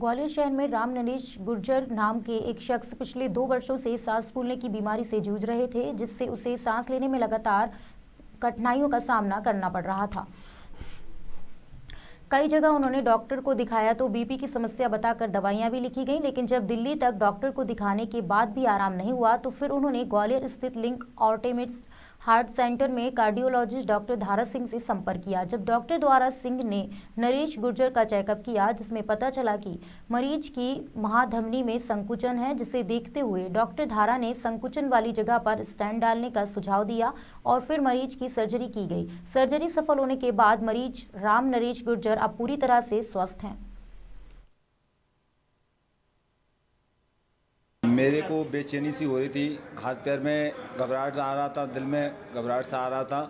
ग्वालियर शहर में राम नरेश गुर्जर नाम के एक शख्स पिछले 2 वर्षों से सांस फूलने की बीमारी से जूझ रहे थे, जिससे उसे सांस लेने में लगातार कठिनाइयों का सामना करना पड़ रहा था। कई जगह उन्होंने डॉक्टर को दिखाया तो बीपी की समस्या बताकर दवाइयां भी लिखी गईं, लेकिन जब दिल्ली तक डॉक्टर को दिखाने के बाद भी आराम नहीं हुआ तो फिर उन्होंने ग्वालियर स्थित लिंक ऑर्टेमिट्स हार्ट सेंटर में कार्डियोलॉजिस्ट डॉक्टर धारा सिंह से संपर्क किया। जब डॉक्टर द्वारा सिंह ने नरेश गुर्जर का चेकअप किया, जिसमें पता चला कि मरीज की महाधमनी में संकुचन है, जिसे देखते हुए डॉक्टर धारा ने संकुचन वाली जगह पर स्टेंट डालने का सुझाव दिया और फिर मरीज की सर्जरी की गई। सर्जरी सफल होने के बाद मरीज राम नरेश गुर्जर अब पूरी तरह से स्वस्थ हैं। मेरे को बेचैनी सी हो रही थी, हाथ पैर में घबराहट आ रहा था, दिल में घबराहट सा आ रहा था।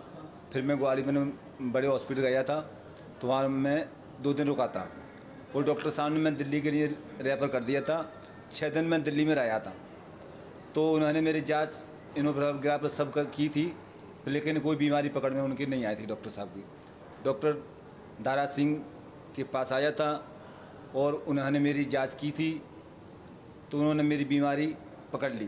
फिर मैं ग्वालियर में बड़े हॉस्पिटल गया था, तो वहाँ मैं 2 दिन रुका था और डॉक्टर साहब ने मैं दिल्ली के लिए रेफ़र कर दिया था। 6 दिन मैं दिल्ली में रहा था, तो उन्होंने मेरी जांच इनोग्राफी सब की थी, लेकिन कोई बीमारी पकड़ में उनकी नहीं आई थी डॉक्टर साहब की। डॉक्टर दारा सिंह के पास आया था और उन्होंने मेरी जाँच की थी, तो उन्होंने मेरी बीमारी पकड़ ली।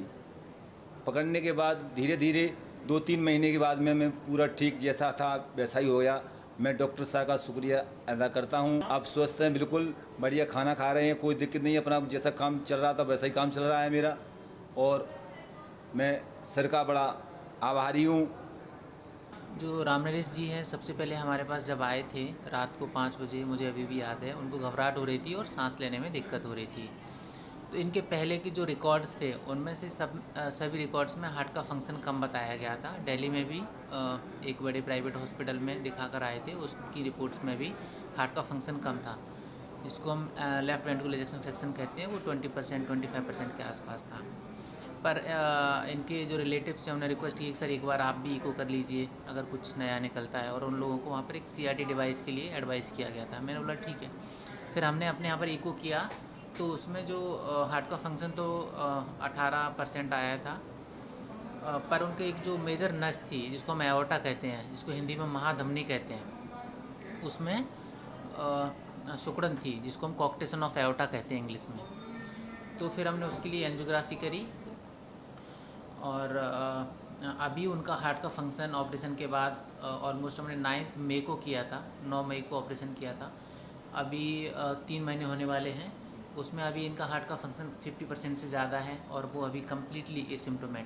पकड़ने के बाद धीरे धीरे 2-3 महीने के बाद मैं पूरा ठीक जैसा था वैसा ही हो गया। मैं डॉक्टर साहब का शुक्रिया अदा करता हूँ। आप स्वस्थ हैं, बिल्कुल बढ़िया खाना खा रहे हैं, कोई दिक्कत नहीं है। अपना जैसा काम चल रहा था वैसा ही काम चल रहा है मेरा, और मैं सर का बड़ा आभारी हूँ। जो राम नरेश जी हैं, सबसे पहले हमारे पास जब आए थे रात को 5 बजे, मुझे अभी भी याद है, उनको घबराहट हो रही थी और सांस लेने में दिक्कत हो रही थी। तो इनके पहले के जो रिकॉर्ड्स थे उनमें से सभी रिकॉर्ड्स में हार्ट का फंक्शन कम बताया गया था। दिल्ली में भी एक बड़े प्राइवेट हॉस्पिटल में दिखाकर आए थे, उसकी रिपोर्ट्स में भी हार्ट का फंक्शन कम था, जिसको हम लेफ़्ट वेंट्रिकुलर इजेक्शन फ्रैक्शन कहते हैं, वो 20% 25% के आसपास था। पर इनके जो रिलेटिव्स हैं उन्होंने रिक्वेस्ट की कि सर एक बार आप भी इको कर लीजिए अगर कुछ नया निकलता है, और उन लोगों को वहाँ पर एक CRT डिवाइस के लिए एडवाइस किया गया था। मैंने बोला ठीक है। फिर हमने अपने यहाँ पर इको किया तो उसमें जो हार्ट का फंक्शन तो 18% आया था, पर उनके एक जो मेजर नस थी जिसको हम एओर्टा कहते हैं, जिसको हिंदी में महाधमनी कहते हैं, उसमें सिकुड़न थी, जिसको हम कॉक्टेशन ऑफ एओर्टा कहते हैं इंग्लिश में। तो फिर हमने उसके लिए एंजियोग्राफी करी और अभी उनका हार्ट का फंक्शन ऑपरेशन के बाद ऑलमोस्ट हमने 9 मई को किया था, 9 मई को ऑपरेशन किया था। अभी 3 महीने होने वाले हैं। उसमें अभी इनका हार्ट का फंक्शन 50% से ज़्यादा है और वो अभी कम्प्लीटली एसिम्प्टोमेटिक